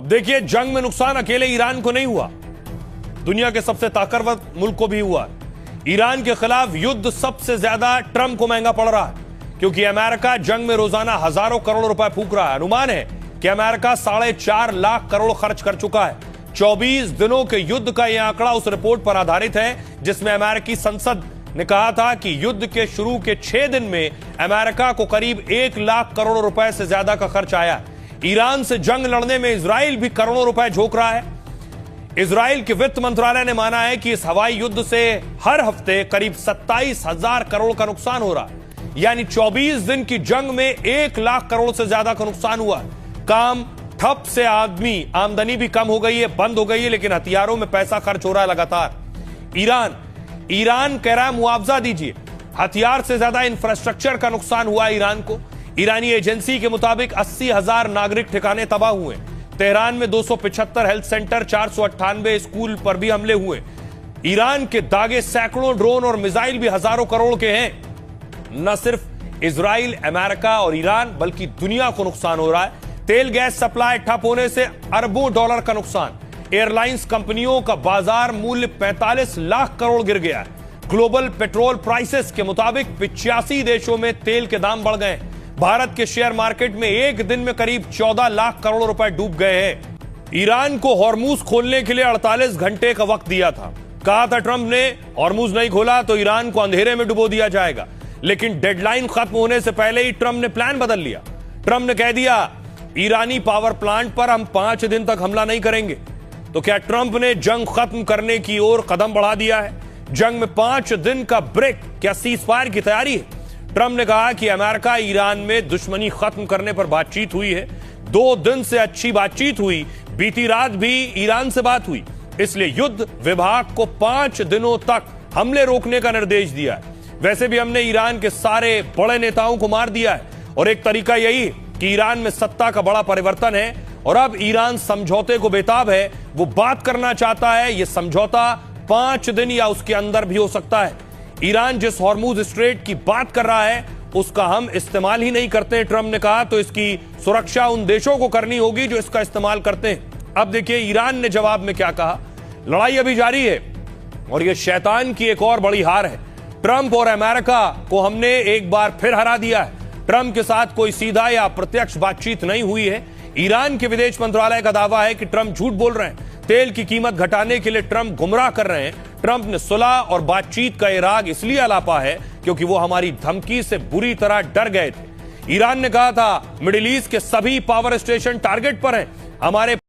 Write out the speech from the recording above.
अब देखिए, जंग में नुकसान अकेले ईरान को नहीं हुआ, दुनिया के सबसे ताकतवर मुल्क को भी हुआ। ईरान के खिलाफ युद्ध सबसे ज्यादा ट्रंप को महंगा पड़ रहा है, क्योंकि अमेरिका जंग में रोजाना हजारों करोड़ रुपए फूंक रहा है। अनुमान है कि अमेरिका 4.5 लाख करोड़ खर्च कर चुका है। 24 दिनों के युद्ध का यह आंकड़ा उस रिपोर्ट पर आधारित है जिसमें अमेरिकी संसद ने कहा था कि युद्ध के शुरू के 6 दिन में अमेरिका को करीब 1 लाख करोड़ रुपए से ज्यादा का खर्च आया। ईरान से जंग लड़ने में इजराइल भी करोड़ों रुपए झोंक रहा है। इजराइल के वित्त मंत्रालय ने माना है कि इस हवाई युद्ध से हर हफ्ते करीब 27,000 करोड़ का नुकसान हो रहा है, यानी 24 दिन की जंग में 1 लाख करोड़ से ज्यादा का नुकसान हुआ। काम ठप से आमदनी भी कम हो गई है, बंद हो गई है, लेकिन हथियारों में पैसा खर्च हो रहा है लगातार। ईरान कह रहा है मुआवजा दीजिए। हथियार से ज्यादा इंफ्रास्ट्रक्चर का नुकसान हुआ ईरान को। ईरानी एजेंसी के मुताबिक 80,000 नागरिक ठिकाने तबाह हुए। तेहरान में 275 हेल्थ सेंटर, 498 स्कूल पर भी हमले हुए। ईरान के दागे सैकड़ों ड्रोन और मिसाइल भी हजारों करोड़ के हैं। न सिर्फ इजराइल, अमेरिका और ईरान बल्कि दुनिया को नुकसान हो रहा है। तेल गैस सप्लाई ठप होने से अरबों डॉलर का नुकसान। एयरलाइंस कंपनियों का बाजार मूल्य 45 लाख करोड़ गिर गया है। ग्लोबल पेट्रोल प्राइसेस के मुताबिक 85 देशों में तेल के दाम बढ़ गए। भारत के शेयर मार्केट में एक दिन में करीब 14 लाख करोड़ रुपए डूब गए हैं। ईरान को हॉर्मूज खोलने के लिए 48 घंटे का वक्त दिया था। कहा था ट्रंप ने, हॉर्मूज नहीं खोला तो ईरान को अंधेरे में डुबो दिया जाएगा। लेकिन डेडलाइन खत्म होने से पहले ही ट्रंप ने प्लान बदल लिया। ट्रंप ने कह दिया ईरानी पावर प्लांट पर हम 5 दिन तक हमला नहीं करेंगे। तो क्या ट्रंप ने जंग खत्म करने की ओर कदम बढ़ा दिया है? जंग में 5 दिन का ब्रेक क्या सीजफायर की तैयारी है? ट्रंप ने कहा कि अमेरिका ईरान में दुश्मनी खत्म करने पर बातचीत हुई है। 2 दिन से अच्छी बातचीत हुई। बीती रात भी ईरान से बात हुई। इसलिए युद्ध विभाग को 5 दिनों तक हमले रोकने का निर्देश दिया है। वैसे भी हमने ईरान के सारे बड़े नेताओं को मार दिया है, और एक तरीका यही कि ईरान में सत्ता का बड़ा परिवर्तन है और अब ईरान समझौते को बेताब है। वो बात करना चाहता है। यह समझौता 5 दिन या उसके अंदर भी हो सकता है। ईरान जिस हॉर्मूज स्ट्रेट की बात कर रहा है उसका हम इस्तेमाल ही नहीं करते, ट्रंप ने कहा, तो इसकी सुरक्षा उन देशों को करनी होगी जो इसका इस्तेमाल करते हैं। अब देखिए ईरान ने जवाब में क्या कहा। लड़ाई अभी जारी है और यह शैतान की एक और बड़ी हार है। ट्रंप और अमेरिका को हमने एक बार फिर हरा दिया है। ट्रंप के साथ कोई सीधा या प्रत्यक्ष बातचीत नहीं हुई है। ईरान के विदेश मंत्रालय का दावा है कि ट्रंप झूठ बोल रहे हैं। तेल की कीमत घटाने के लिए ट्रंप गुमराह कर रहे हैं। ट्रंप ने सुलह और बातचीत का इरादा इसलिए अलापा है क्योंकि वो हमारी धमकी से बुरी तरह डर गए थे। ईरान ने कहा था मिडिल ईस्ट के सभी पावर स्टेशन टारगेट पर हैं। हमारे